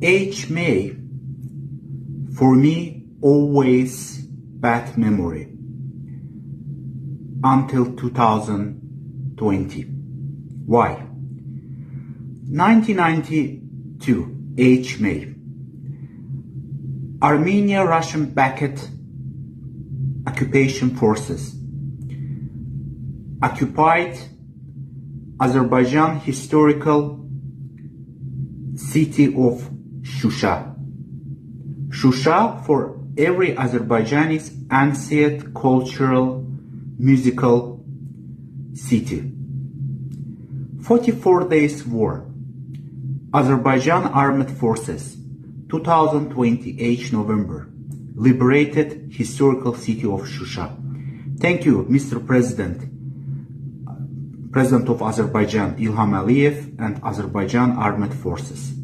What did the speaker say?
H. May, for me, always bad memory until 2020. Why? 1992, H. May. Armenia Russian-backed occupation forces occupied Azerbaijan historical city of Shusha. Shusha, for every Azerbaijani's ancient cultural musical city. 44 days war. Azerbaijan Armed Forces, 2020 November, liberated historical city of Shusha. Thank you, Mr. President, President of Azerbaijan Ilham Aliyev and Azerbaijan Armed Forces.